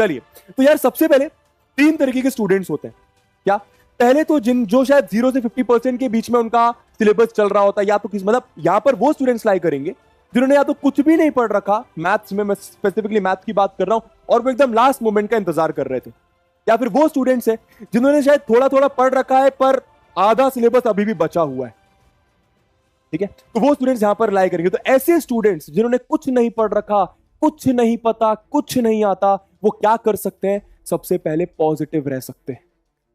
चलिए, तो यार सबसे पहले तीन तरीके के स्टूडेंट्स होते हैं। क्या? पहले तो जो शायद 0 से 50% के बीच में उनका सिलेबस चल रहा होता है, या तो किस मतलब यहां पर वो स्टूडेंट्स लाई करेंगे जिन्होंने या तो कुछ भी नहीं पढ़ रखा मैथ्स में, मैं स्पेसिफिकली मैथ की बात कर रहा हूं, और वो एकदम लास्ट मोमेंट का इंतजार कर रहे थे। या फिर वो स्टूडेंट्स है जिन्होंने शायद थोड़ा थोड़ा पढ़ रखा है पर आधा सिलेबस अभी भी बचा हुआ है। ठीक है, तो वो स्टूडेंट्स यहां पर लाई करेंगे। तो ऐसे स्टूडेंट्स जिन्होंने कुछ नहीं पढ़ रखा, कुछ नहीं पता, कुछ नहीं आता, वो क्या कर सकते हैं? सबसे पहले पॉजिटिव रह सकते हैं।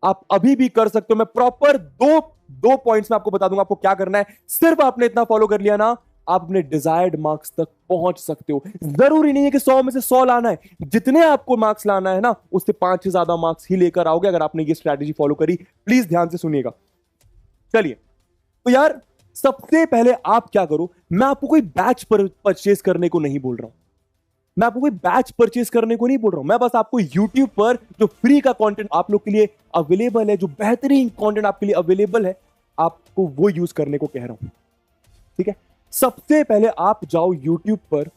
आप अभी भी कर सकते हो। मैं प्रॉपर दो पॉइंट्स में आपको बता दूंगा आपको क्या करना है। सिर्फ आपने इतना फॉलो कर लिया ना, आप अपने डिजायर्ड मार्क्स तक पहुंच सकते हो। जरूरी नहीं है कि 100 में से 100 लाना है, जितने आपको मार्क्स लाना है ना, उससे 5 से ज्यादा मार्क्स ही लेकर आओगे अगर आपने ये स्ट्रैटेजी फॉलो करी। प्लीज ध्यान से सुनिएगा। चलिए, तो यार सबसे पहले आप क्या करो, मैं आपको कोई बैच परचेज करने को नहीं बोल रहा हूं। मैं आपको कोई बैच परचेज करने को नहीं बोल रहा हूं। मैं बस आपको YouTube पर जो फ्री का कंटेंट आप लोग के लिए अवेलेबल है, जो बेहतरीन कंटेंट आपके लिए अवेलेबल है, आपको वो यूज करने को कह रहा हूं। ठीक है, सबसे पहले आप जाओ YouTube पर,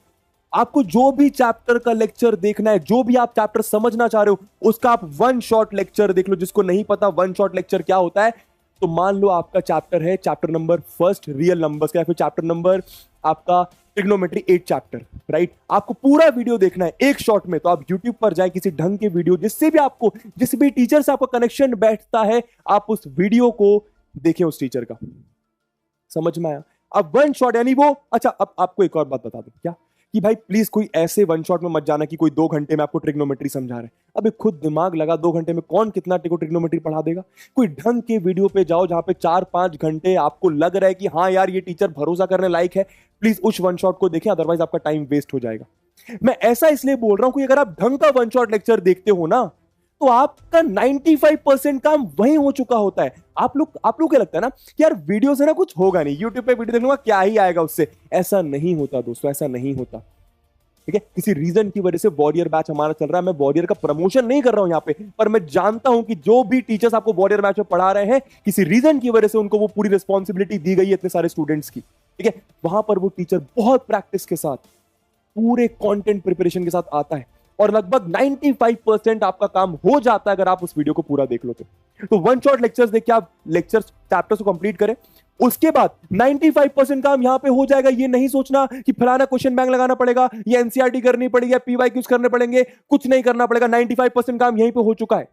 आपको जो भी चैप्टर का लेक्चर देखना है, जो भी आप चैप्टर समझना चाह रहे हो, उसका आप वन शॉट लेक्चर देख लो। जिसको नहीं पता वन शॉट लेक्चर क्या होता है, तो मान लो आपका चैप्टर है chapter number first real numbers का, या फिर चैप्टर नंबर आपका ट्रिग्नोमेट्री 8 चैप्टर, राइट। आपको पूरा वीडियो देखना है एक शॉट में, तो आप YouTube पर जाए, किसी ढंग के वीडियो जिससे भी आपको, जिस भी टीचर से आपका कनेक्शन बैठता है, आप उस वीडियो को देखें उस टीचर का। समझ में आया? अब वन शॉट यानी वो, अच्छा अब आपको एक और बात बता दूं क्या, कि भाई प्लीज कोई ऐसे वन शॉट में मत जाना कि कोई 2 घंटे में आपको ट्रिग्नोमेट्री समझा रहे हैं। अबे खुद दिमाग लगा, 2 घंटे में कौन कितना ट्रिग्नोमेट्री पढ़ा देगा। कोई ढंग के वीडियो पे जाओ जहां पे 4-5 घंटे आपको लग रहा है कि हाँ यार ये टीचर भरोसा करने लायक है, प्लीज उस वन शॉट को देखें, अदरवाइज आपका टाइम वेस्ट हो जाएगा। मैं ऐसा इसलिए बोल रहा हूं कि अगर आप ढंग का वन शॉट लेक्चर देखते हो ना, तो आपका 95% काम वहीं हो चुका होता है। आप लोग क्या लगता है ना कि यार वीडियो से ना कुछ होगा नहीं, यूट्यूब पे वीडियो देखूंगा क्या ही आएगा उससे। ऐसा नहीं होता दोस्तों, ऐसा नहीं होता। ठीक है, किसी रीजन की वजह से वॉरियर बैच हमारा चल रहा है। मैं वॉरियर का प्रमोशन नहीं कर रहा हूं यहां पे, पर मैं जानता हूं कि जो भी टीचर्स आपको वॉरियर बैच में पढ़ा रहे हैं, किसी रीजन की वजह से उनको वो पूरी रिस्पॉन्सिबिलिटी दी गई है इतने सारे स्टूडेंट्स की। ठीक है, वहां पर वो टीचर बहुत प्रैक्टिस के साथ, पूरे कंटेंट प्रिपरेशन के साथ आता है, और लगभग 95% आपका काम हो जाता है अगर आप उस वीडियो को पूरा देख लो तो वन शॉट लेक्चर्स देख के आप लेक्चर्स चैप्टर्स को कंप्लीट करें। उसके बाद 95% काम यहां पे हो जाएगा। ये नहीं सोचना कि फलाना क्वेश्चन बैंक लगाना पड़ेगा, ये एनसीईआरटी करनी पड़ेगी, या पीवाईक्यूज करने पड़ेंगे, कुछ नहीं करना पड़ेगा। 95% काम यहीं पे हो चुका है।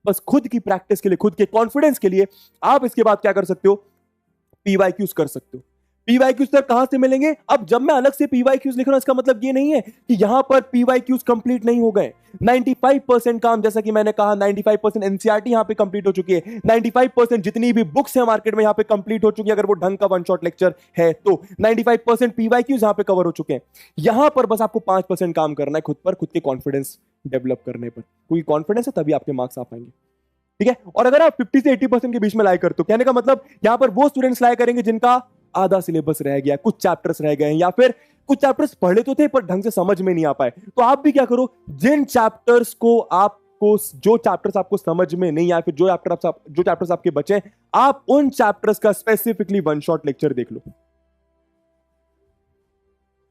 बस खुद की प्रैक्टिस के लिए, खुद के कॉन्फिडेंस के लिए आप इसके बाद क्या कर सकते हो, पीवाईक्यूज कर सकते हो। पीवाईक्यूज तक कहां से मिलेंगे? अब जब मैं अलग से पीवाईक्यूज लिख रहा हूं, इसका मतलब ये नहीं है कि यहां पर पीवाईक्यूज कंप्लीट नहीं हो गए। 95% काम, जैसा कि मैंने कहा, 95% एनसीईआरटी यहां पे कंप्लीट हो चुकी है। 95% जितनी भी बुक्स है मार्केट में यहां पे कंप्लीट हो चुकी है, अगर वो ढंग का वन शॉट लेक्चर है तो। 95% पीवाईक्यूज यहां पे कवर हो चुके हैं। यहां पर बस आपको 5% काम करना है खुद पर, खुद के कॉन्फिडेंस डेवलप करने पर। कोई कॉन्फिडेंस है तभी आपके मार्क्स आ पाएंगे। ठीक है, और अगर आप 50 से 80% के बीच में लाई करते हो, कहने का मतलब यहां पर वो स्टूडेंट्स लाई करेंगे जिनका आधा सिलेबस रह गया, कुछ चैप्टर्स रह गए, या फिर कुछ चैप्टर्स पढ़े तो थे पर ढंग से समझ में नहीं आ पाए। तो आप भी क्या करो, जिन चैप्टर्स को आपको, जो चैप्टर्स आपको समझ में नहीं आए, फिर जो चैप्टर्स आपके बचे, आप उन चैप्टर्स का स्पेसिफिकली वन शॉट लेक्चर देख लो।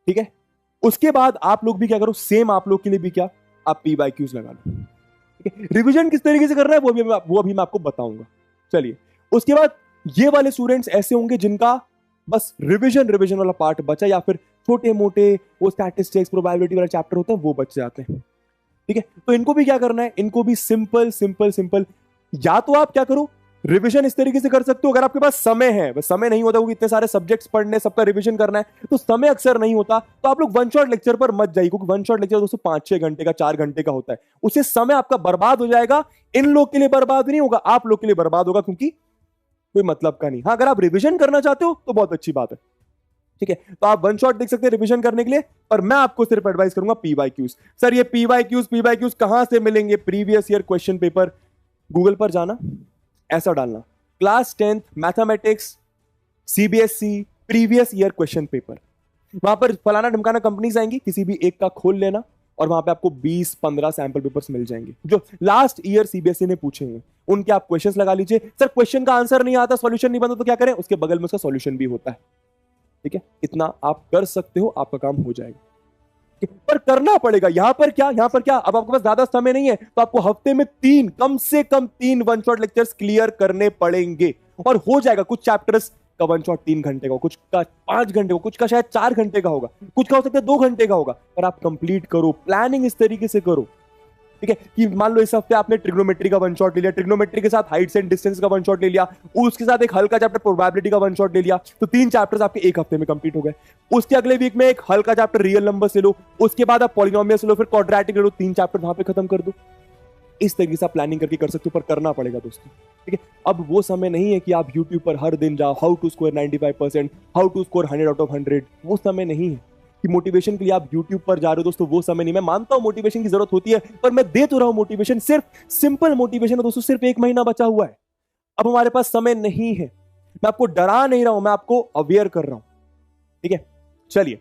ठीक है, उसके बाद आप लोग भी क्या करो, सेम आप लोग के लिए भी क्या, आप पीवाईक्यूज लगा लो। ठीक है, रिवीजन किस तरीके से करना है वो अभी मैं आपको बताऊंगा। चलिए, उसके बाद ये वाले स्टूडेंट्स ऐसे होंगे जिनका बस रिवीजन वाला पार्ट बचा, या फिर छोटे मोटे वो स्टैटिस्टिक्स, प्रोबेबिलिटी वाला चैप्टर होता है वो बच जाते हैं। ठीक है, तो इनको भी क्या करना है, इनको भी सिंपल या तो आप क्या करो, रिवीजन इस तरीके से कर सकते हो। अगर आपके पास समय है, बस समय नहीं होता क्योंकि इतने सारे सब्जेक्ट्स पढ़ने, सबका रिवीजन करना है, तो समय अक्सर नहीं होता, तो आप लोग वन शॉट लेक्चर पर मत जाइए, क्योंकि वन शॉट लेक्चर दोस्तों 5-6 घंटे का, 4 घंटे का होता है। उससे समय आपका बर्बाद हो जाएगा। इन लोग के लिए बर्बाद नहीं होगा, आप लोग के लिए बर्बाद होगा, क्योंकि कोई मतलब का नहीं। हाँ, अगर आप रिवीजन करना चाहते हो तो बहुत अच्छी बात है। ठीक है, तो आप वन शॉट देख सकते हैं रिवीजन करने के लिए, पर मैं आपको सिर्फ एडवाइस करूंगा पीवाईक्यूज। सर ये पीवाईक्यूज कहां से मिलेंगे? Previous year question paper, Google पर जाना, ऐसा डालना class 10th mathematics CBSE previous year question paper. वहां पर फलाना ढमकाना कंपनीज आएंगी, किसी भी एक का खोल लेना, और वहां पे आपको 20-15 सैंपल पेपर्स मिल जाएंगे जो लास्ट ईयर सीबीएसई ने पूछे हैं। उनके आप क्वेश्चंस लगा लीजिए। सर क्वेश्चन का आंसर नहीं आता, सॉल्यूशन नहीं बनता, तो क्या करें, उसके बगल में उसका सॉल्यूशन भी होता है। ठीक है, इतना आप कर सकते हो, आपका काम हो जाएगा। पर करना पड़ेगा। यहां पर क्या अब आपके पास ज्यादा समय नहीं है, तो आपको हफ्ते में कम से कम 3 वन शॉट लेक्चर्स क्लियर करने पड़ेंगे और हो जाएगा। कुछ चैप्टर्स का वन शॉट 3 घंटे का, कुछ का 5 घंटे का, कुछ का शायद 4 घंटे का होगा, कुछ का हो सकता है 2 घंटे का होगा, पर आप कंप्लीट करो। प्लानिंग इस तरीके से करो, ठीक है, कि मान लो इस हफ्ते आपने ट्रिग्नोमेट्री का वन शॉट ले लिया, ट्रिग्नोमेट्री के साथ हाइट्स एंड डिस्टेंस का वन शॉट ले लिया, उसके साथ एक हल्का चैप्टर प्रोबेबिलिटी का वन शॉट ले लिया, तो 3 चैप्टर्स आपके एक हफ्ते में कंप्लीट हो गए। उसके अगले वीक में एक हल्का चैप्टर रियल नंबर से लो, उसके बाद आप पॉलिनोमियल लो, फिर क्वाड्रेटिक ले लो, 3 चैप्टर वहां पे खत्म कर दो। इस तरीके से आप प्लानिंग करके कर सकते हो, पर करना पड़ेगा दोस्तों, ठीक है। अब वो समय नहीं है कि आप यूट्यूब पर हर दिन जाओ how to score 95%, how to score 100 out of 100, वो समय नहीं है कि मोटिवेशन के लिए आप यूट्यूब पर जा रहे हो दोस्तों, वो समय नहीं। मैं मानता हूं मोटिवेशन की जरूरत होती है, पर मैं दे तो रहा हूं मोटिवेशन, सिर्फ सिंपल मोटिवेशन है दोस्तों, सिर्फ 1 महीना बचा हुआ है, अब हमारे पास समय नहीं है। मैं आपको डरा नहीं रहा हूं, मैं आपको अवेयर कर रहा हूं, ठीक है। चलिए